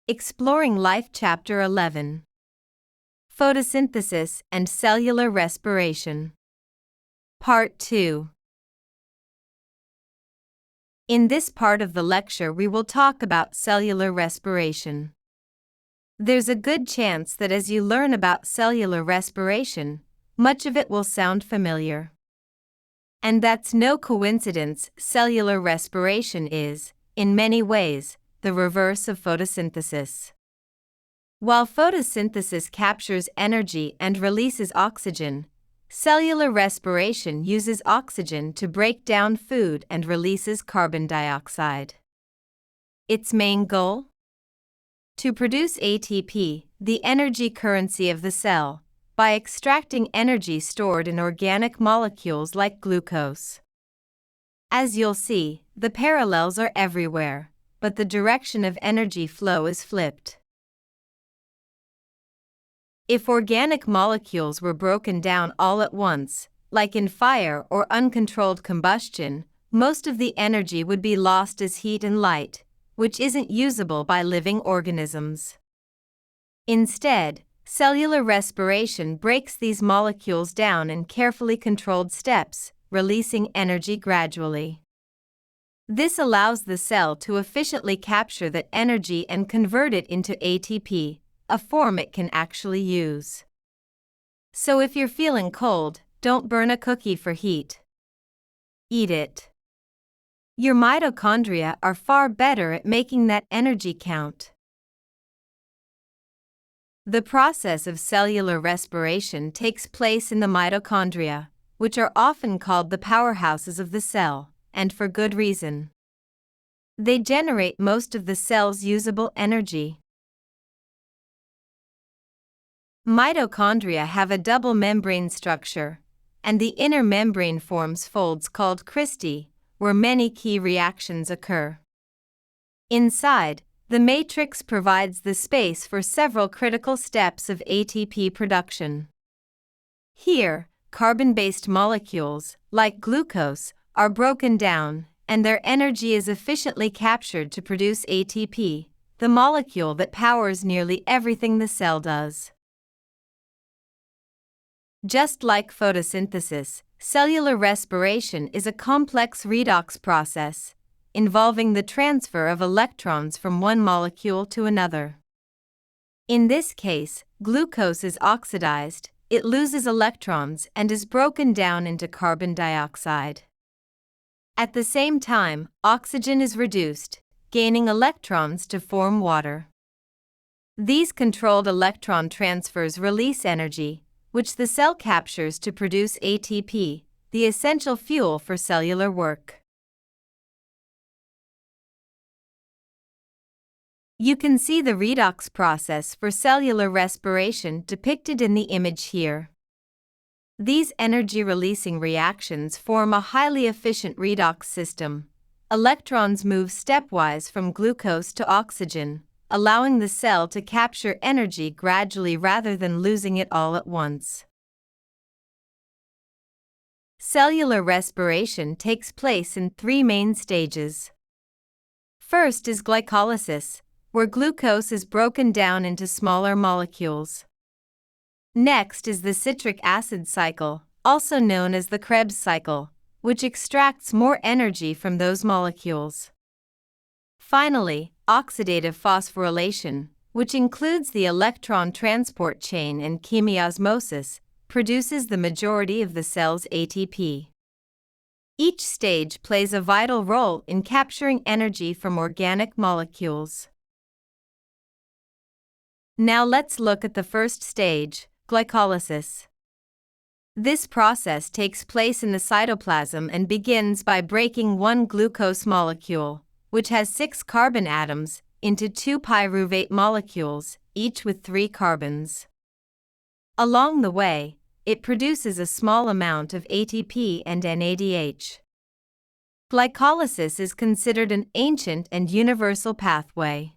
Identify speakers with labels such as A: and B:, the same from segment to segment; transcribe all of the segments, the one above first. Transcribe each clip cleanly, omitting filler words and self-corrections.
A: Exploring Life Chapter 11. Photosynthesis and Cellular Respiration. Part 2. In this part of the lecture we will talk about cellular respiration. There's a good chance that as you learn about cellular respiration, much of it will sound familiar. And that's no coincidence. Cellular respiration is, in many ways, the reverse of photosynthesis. While photosynthesis captures energy and releases oxygen, cellular respiration uses oxygen to break down food and releases carbon dioxide. Its main goal? To produce ATP, the energy currency of the cell, by extracting energy stored in organic molecules like glucose. As you'll see, the parallels are everywhere, but the direction of energy flow is flipped. If organic molecules were broken down all at once, like in fire or uncontrolled combustion, most of the energy would be lost as heat and light, which isn't usable by living organisms. Instead, cellular respiration breaks these molecules down in carefully controlled steps, releasing energy gradually. This allows the cell to efficiently capture that energy and convert it into ATP, a form it can actually use. So if you're feeling cold, don't burn a cookie for heat. Eat it. Your mitochondria are far better at making that energy count. The process of cellular respiration takes place in the mitochondria, which are often called the powerhouses of the cell, and for good reason. They generate most of the cell's usable energy. Mitochondria have a double membrane structure, and the inner membrane forms folds called cristae, where many key reactions occur. Inside, the matrix provides the space for several critical steps of ATP production. Here, carbon-based molecules, like glucose, are broken down, and their energy is efficiently captured to produce ATP, the molecule that powers nearly everything the cell does. Just like photosynthesis, cellular respiration is a complex redox process, involving the transfer of electrons from one molecule to another. In this case, glucose is oxidized, it loses electrons and is broken down into carbon dioxide. At the same time, oxygen is reduced, gaining electrons to form water. These controlled electron transfers release energy, which the cell captures to produce ATP, the essential fuel for cellular work. You can see the redox process for cellular respiration depicted in the image here. These energy-releasing reactions form a highly efficient redox system. Electrons move stepwise from glucose to oxygen, allowing the cell to capture energy gradually rather than losing it all at once. Cellular respiration takes place in three main stages. First is glycolysis, where glucose is broken down into smaller molecules. Next is the citric acid cycle, also known as the Krebs cycle, which extracts more energy from those molecules. Finally, oxidative phosphorylation, which includes the electron transport chain and chemiosmosis, produces the majority of the cell's ATP. Each stage plays a vital role in capturing energy from organic molecules. Now let's look at the first stage, glycolysis. This process takes place in the cytoplasm and begins by breaking one glucose molecule, which has 6 carbon atoms, into 2 pyruvate molecules, each with 3 carbons. Along the way, it produces a small amount of ATP and NADH. Glycolysis is considered an ancient and universal pathway.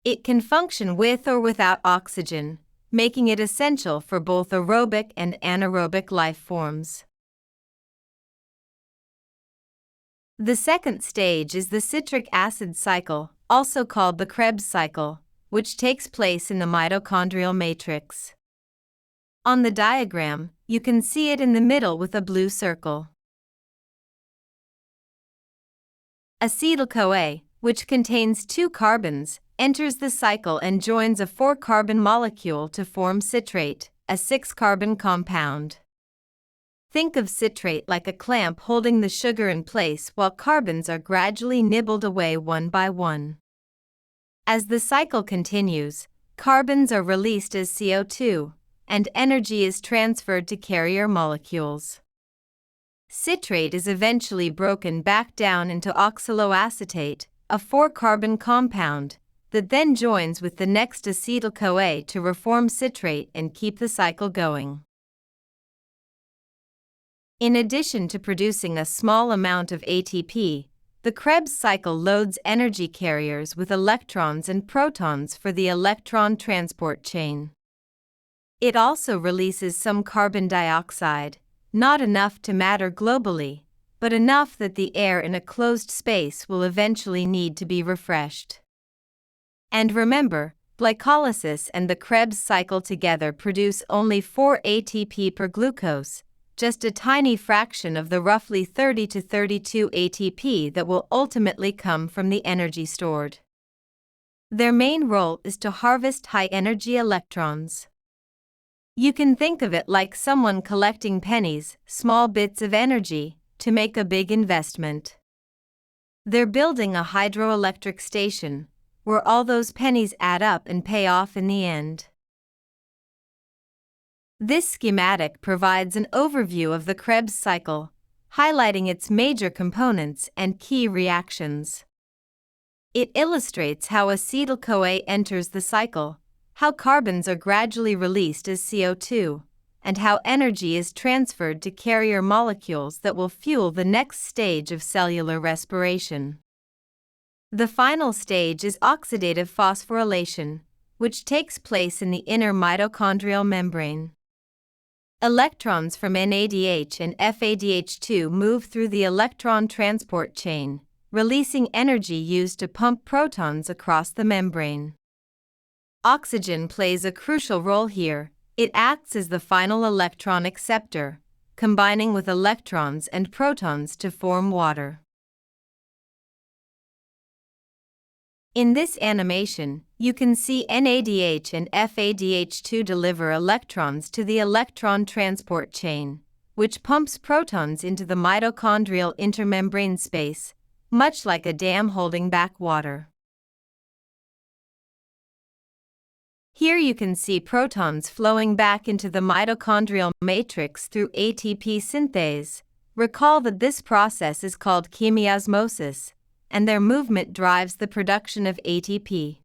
A: It can function with or without oxygen, making it essential for both aerobic and anaerobic life forms. The second stage is the citric acid cycle, also called the Krebs cycle, which takes place in the mitochondrial matrix. On the diagram, you can see it in the middle with a blue circle. Acetyl-CoA, which contains 2 carbons, enters the cycle and joins a 4-carbon molecule to form citrate, a 6-carbon compound. Think of citrate like a clamp holding the sugar in place while carbons are gradually nibbled away one by one. As the cycle continues, carbons are released as CO2, and energy is transferred to carrier molecules. Citrate is eventually broken back down into oxaloacetate, a 4-carbon compound, that then joins with the next acetyl-CoA to reform citrate and keep the cycle going. In addition to producing a small amount of ATP, the Krebs cycle loads energy carriers with electrons and protons for the electron transport chain. It also releases some carbon dioxide, not enough to matter globally, but enough that the air in a closed space will eventually need to be refreshed. And remember, glycolysis and the Krebs cycle together produce only 4 ATP per glucose, just a tiny fraction of the roughly 30 to 32 ATP that will ultimately come from the energy stored. Their main role is to harvest high-energy electrons. You can think of it like someone collecting pennies, small bits of energy, to make a big investment. They're building a hydroelectric station, where all those pennies add up and pay off in the end. This schematic provides an overview of the Krebs cycle, highlighting its major components and key reactions. It illustrates how acetyl-CoA enters the cycle, how carbons are gradually released as CO2, and how energy is transferred to carrier molecules that will fuel the next stage of cellular respiration. The final stage is oxidative phosphorylation, which takes place in the inner mitochondrial membrane. Electrons from NADH and FADH2 move through the electron transport chain, releasing energy used to pump protons across the membrane. Oxygen plays a crucial role here. It acts as the final electron acceptor, combining with electrons and protons to form water. In this animation, you can see NADH and FADH2 deliver electrons to the electron transport chain, which pumps protons into the mitochondrial intermembrane space, much like a dam holding back water. Here you can see protons flowing back into the mitochondrial matrix through ATP synthase. Recall that this process is called chemiosmosis, and their movement drives the production of ATP.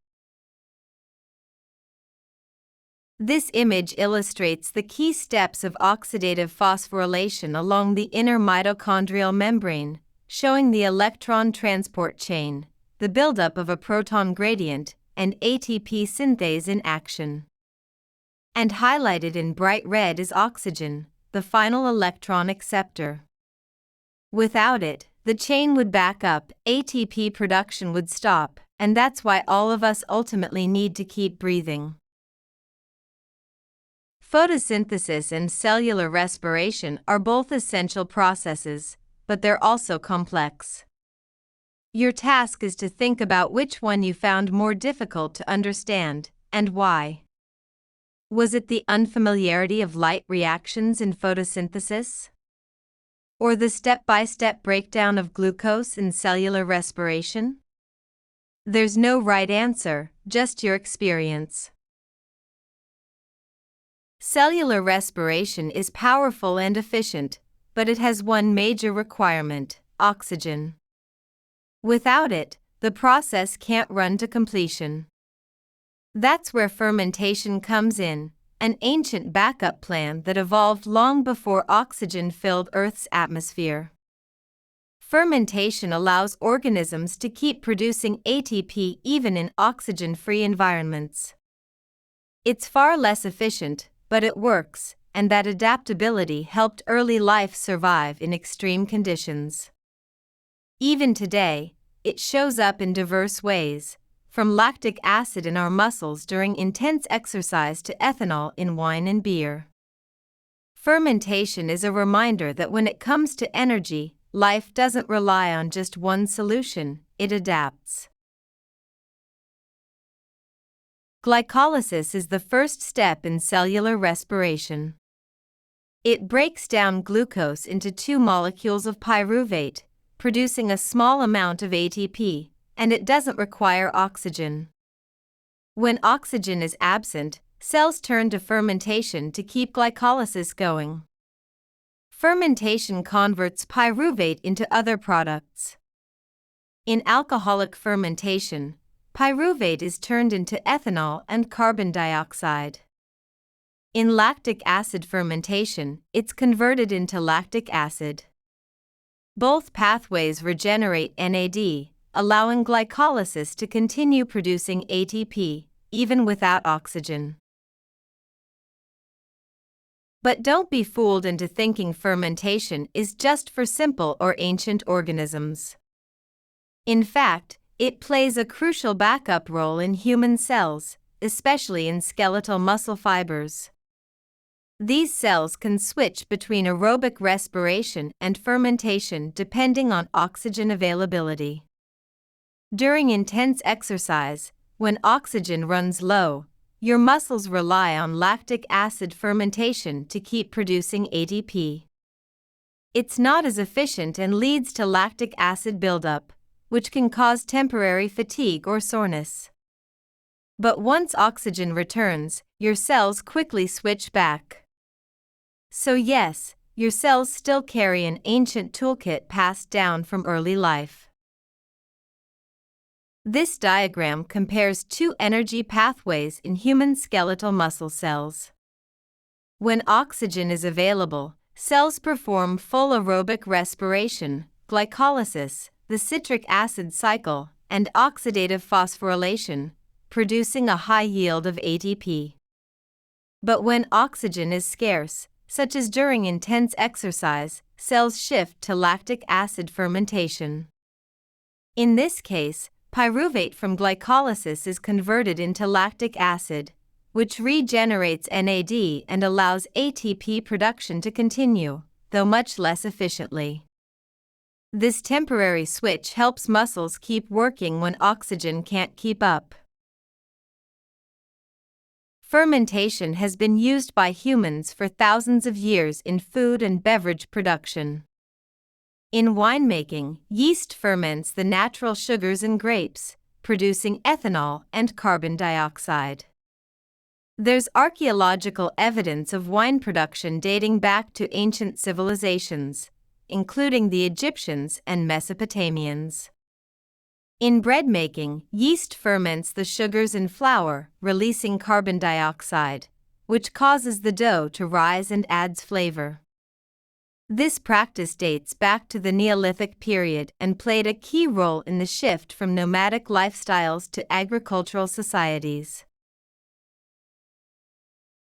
A: This image illustrates the key steps of oxidative phosphorylation along the inner mitochondrial membrane, showing the electron transport chain, the buildup of a proton gradient, and ATP synthase in action. And highlighted in bright red is oxygen, the final electron acceptor. Without it, the chain would back up, ATP production would stop, and that's why all of us ultimately need to keep breathing. Photosynthesis and cellular respiration are both essential processes, but they're also complex. Your task is to think about which one you found more difficult to understand, and why. Was it the unfamiliarity of light reactions in photosynthesis? Or the step-by-step breakdown of glucose in cellular respiration? There's no right answer, just your experience. Cellular respiration is powerful and efficient, but it has one major requirement: oxygen. Without it, the process can't run to completion. That's where fermentation comes in, an ancient backup plan that evolved long before oxygen filled Earth's atmosphere. Fermentation allows organisms to keep producing ATP even in oxygen-free environments. It's far less efficient, but it works, and that adaptability helped early life survive in extreme conditions. Even today, it shows up in diverse ways: from lactic acid in our muscles during intense exercise to ethanol in wine and beer. Fermentation is a reminder that when it comes to energy, life doesn't rely on just one solution, it adapts. Glycolysis is the first step in cellular respiration. It breaks down glucose into two molecules of pyruvate, producing a small amount of ATP, and it doesn't require oxygen. When oxygen is absent, cells turn to fermentation to keep glycolysis going. Fermentation converts pyruvate into other products. In alcoholic fermentation, pyruvate is turned into ethanol and carbon dioxide. In lactic acid fermentation, it's converted into lactic acid. Both pathways regenerate NAD, allowing glycolysis to continue producing ATP, even without oxygen. But don't be fooled into thinking fermentation is just for simple or ancient organisms. In fact, it plays a crucial backup role in human cells, especially in skeletal muscle fibers. These cells can switch between aerobic respiration and fermentation depending on oxygen availability. During intense exercise, when oxygen runs low, your muscles rely on lactic acid fermentation to keep producing ATP. It's not as efficient and leads to lactic acid buildup, which can cause temporary fatigue or soreness. But once oxygen returns, your cells quickly switch back. So yes, your cells still carry an ancient toolkit passed down from early life. This diagram compares two energy pathways in human skeletal muscle cells. When oxygen is available, cells perform full aerobic respiration, glycolysis, the citric acid cycle, and oxidative phosphorylation, producing a high yield of ATP. But when oxygen is scarce, such as during intense exercise, cells shift to lactic acid fermentation. In this case, pyruvate from glycolysis is converted into lactic acid, which regenerates NAD and allows ATP production to continue, though much less efficiently. This temporary switch helps muscles keep working when oxygen can't keep up. Fermentation has been used by humans for thousands of years in food and beverage production. In winemaking, yeast ferments the natural sugars in grapes, producing ethanol and carbon dioxide. There's archaeological evidence of wine production dating back to ancient civilizations, including the Egyptians and Mesopotamians. In bread making, yeast ferments the sugars in flour, releasing carbon dioxide, which causes the dough to rise and adds flavor. This practice dates back to the Neolithic period and played a key role in the shift from nomadic lifestyles to agricultural societies.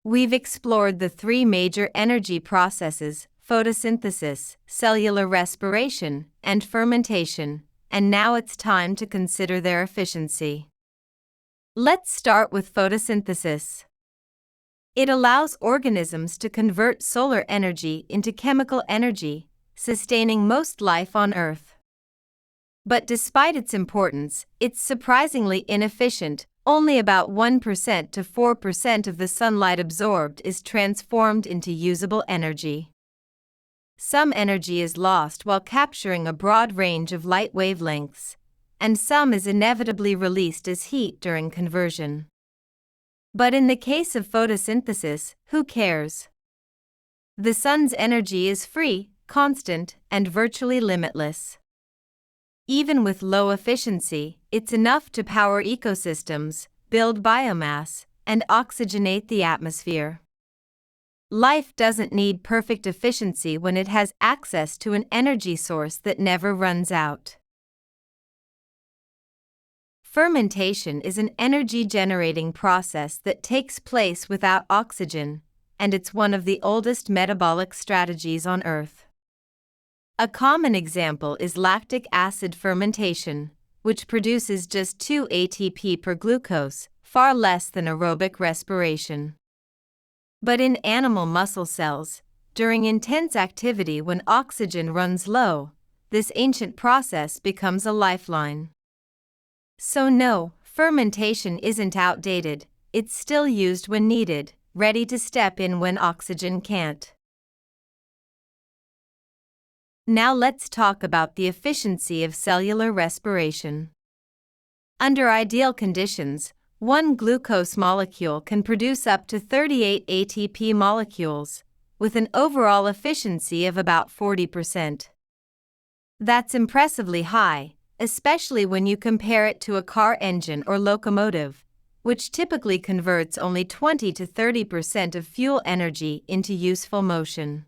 A: We've explored the three major energy processes: photosynthesis, cellular respiration, and fermentation, and now it's time to consider their efficiency. Let's start with photosynthesis. It allows organisms to convert solar energy into chemical energy, sustaining most life on Earth. But despite its importance, it's surprisingly inefficient. Only about 1% to 4% of the sunlight absorbed is transformed into usable energy. Some energy is lost while capturing a broad range of light wavelengths, and some is inevitably released as heat during conversion. But in the case of photosynthesis, who cares? The sun's energy is free, constant, and virtually limitless. Even with low efficiency, it's enough to power ecosystems, build biomass, and oxygenate the atmosphere. Life doesn't need perfect efficiency when it has access to an energy source that never runs out. Fermentation is an energy-generating process that takes place without oxygen, and it's one of the oldest metabolic strategies on Earth. A common example is lactic acid fermentation, which produces just 2 ATP per glucose, far less than aerobic respiration. But in animal muscle cells, during intense activity when oxygen runs low, this ancient process becomes a lifeline. So no, fermentation isn't outdated, it's still used when needed, ready to step in when oxygen can't. Now let's talk about the efficiency of cellular respiration. Under ideal conditions, one glucose molecule can produce up to 38 ATP molecules, with an overall efficiency of about 40%. That's impressively high, especially when you compare it to a car engine or locomotive, which typically converts only 20 to 30% of fuel energy into useful motion.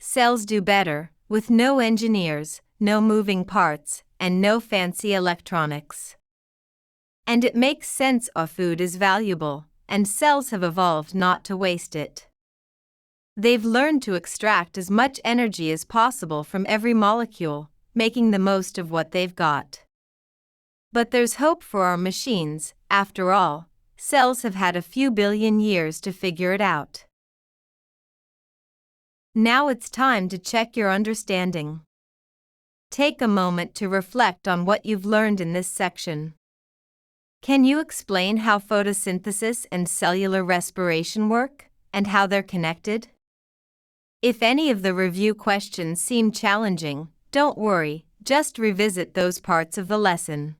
A: Cells do better, with no engineers, no moving parts, and no fancy electronics. And it makes sense our food is valuable, and cells have evolved not to waste it. They've learned to extract as much energy as possible from every molecule, making the most of what they've got. But there's hope for our machines. After all, cells have had a few billion years to figure it out. Now it's time to check your understanding. Take a moment to reflect on what you've learned in this section. Can you explain how photosynthesis and cellular respiration work, and how they're connected? If any of the review questions seem challenging, don't worry, just revisit those parts of the lesson.